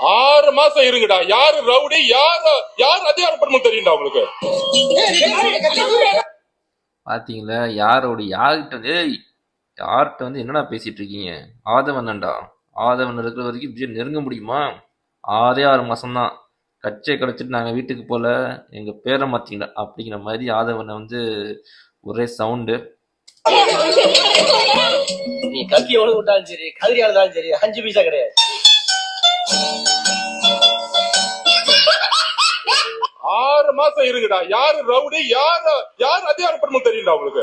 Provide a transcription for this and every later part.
6 மாசம் இருங்கடா. யாரு ரவுடி, யாரு அதிகாரப்படணும் தெரியும்டா உங்களுக்கு. பாத்தீங்களா யாரோட யார்கிட்ட வந்து என்னடா பேசிட்டு இருக்கீங்க? ஆதவன்டா. ஆதவன் இருக்கிற வரைக்கும் விஜய் நெருங்க முடியுமா? 6 மாசம்தான். கச்சை கழிச்சிட்டு நாங்க வீட்டுக்கு போல, எங்க பேரை மாத்தீங்களா அப்படிங்கிற மாதிரி ஆதவனை வந்து ஒரே சவுண்டு. நீ கத்தி எவ்வளவு விட்டாலும் சரி, கதிரியா இருந்தாலும் சரி, 5 பைசா கிடையாது. 6 மாசம் இருங்கடா. யாரு ரவுடி, யாரு அதிகாரப்படணும் தெரியும்டா உங்களுக்கு.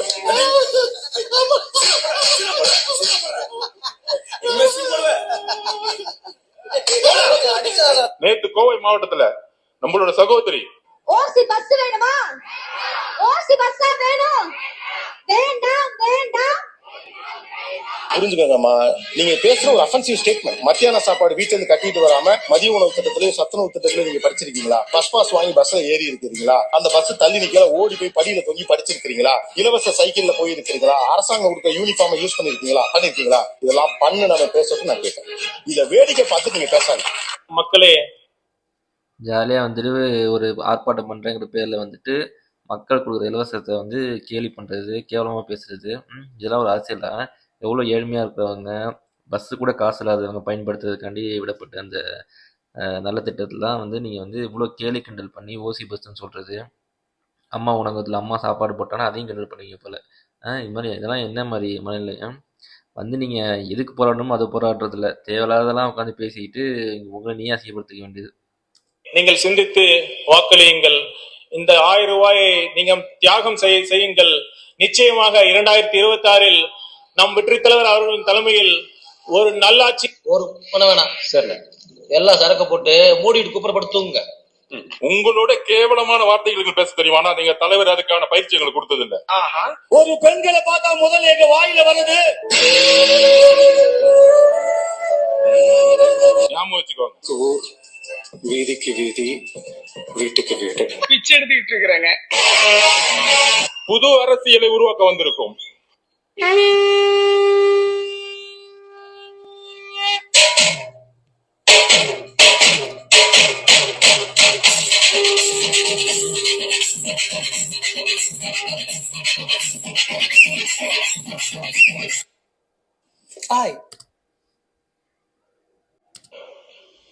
நேத்து கோவை மாவட்டத்துல நம்மளோட சகோதரி ஓசி பஸ் வேணுமா? ஓசி பஸ் வேணும். வேண்டாம் வேண்டாம். புரிஞ்சுக்கோங்கம்மா, நீங்க பேசுற ஒரு அஃபென்சிவ் ஸ்டேட்மெண்ட். மத்தியான சாப்பாடு வீட்டுல இருந்து கட்டிட்டு வராம மதிய உணவு திட்டத்திலயும் சத்துணவு திட்டத்திலயும் நீங்க படிச்சிருக்கீங்களா? பஸ் பாஸ் வாங்கி பஸ்ல ஏறி இருக்கிறீங்களா? அந்த பஸ் தள்ளி நிக்கல ஓடி போய் படியில தொங்கி படிச்சிருக்கீங்களா? இலவச சைக்கிள்ல போய் இருக்கிறீங்களா? அரசாங்கம் கொடுக்க யூனிஃபார்ம் யூஸ் பண்ணிருக்கீங்களா? இதெல்லாம் பண்ணு நம்ம பேசுறது நான் கேட்கறேன். இத வேடிக்கை பார்த்து நீங்க பேசாதீங்க. மக்களே ஜாலியா வந்துட்டு ஒரு ஆர்ப்பாட்டம் பண்றேங்கிற பேர்ல வந்துட்டு மக்கள் கொடுக்குற இலவசத்தை வந்து கேலி பண்றது, கேவலமா பேசுறது, இதெல்லாம் ஒரு அரசியல் தான். எவ்வளோ ஏழ்மையா இருக்கிறவங்க, பஸ்ஸு கூட காசு இல்லாதவங்க பயன்படுத்துறதுக்காண்டி விடப்பட்ட அந்த நல்ல திட்டத்திலாம் வந்து நீங்க வந்து இவ்வளோ கேலி கிண்டல் பண்ணி ஓசி பஸ்ன்னு சொல்றது, அம்மா உணவகத்தில் அம்மா சாப்பாடு போட்டானா அதையும் கிண்டல் பண்ணுவீங்க போல. இது மாதிரி இதெல்லாம் என்ன மாதிரி மனநிலை? வந்து நீங்க எதுக்கு போராடணுமோ அது போராடுறதில்ல, தேவையில்லாததெல்லாம் உட்காந்து பேசிக்கிட்டு உங்களை நீயே அசிங்கப்படுத்திக்க வேண்டியது. நீங்கள் சிந்தித்து வாக்களியுங்கள். இந்த 1000 ரூபாயை நீங்க தியாகம் செய்யுங்கள். நிச்சயமாக 2026 நம் வெற்றி தலைவர் அவர்களின் தலைமையில் ஒரு நல்லாட்சி. ஒரு பண்ண வேணாம் சரி, எல்லாம் சரக்கு போட்டு மூடிட்டு குப்புறப்படுத்துங்க. உங்களோட கேவலமான வார்த்தைகளுக்கு பேச தெரியுமா? நீங்க தலைவர் அதுக்கான பயிற்சி எங்களுக்கு கொடுத்தது இல்ல. ஒரு பெண்களை பார்த்தா முதல்ல எங்க வாயில வருது. ஞாபகம் வச்சுக்கோங்க. வீதிக்கு வீதி, வீட்டுக்கு வீடு பிச்சை எடுத்துக்கிட்டு இருக்கிறாங்க. புது அரசியலை உருவாக்க வந்திருக்கும்.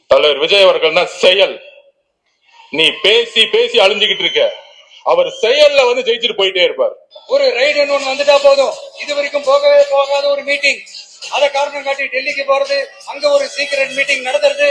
தலைவர் விஜய் அவர்கள் தான் செயல். நீ பேசி பேசி அழிஞ்சுகிட்டு இருக்க. அவர் செயல்ல வந்து ஜெயிச்சுட்டு போயிட்டே இருப்பார். ஒரு ரைடு ஒன்று வந்துட்டா போதும். இது வரைக்கும் போகாத ஒரு மீட்டிங், அதை காரணம் காட்டி டெல்லிக்கு போறது, அங்க ஒரு சீக்கிரட் மீட்டிங் நடத்துறது.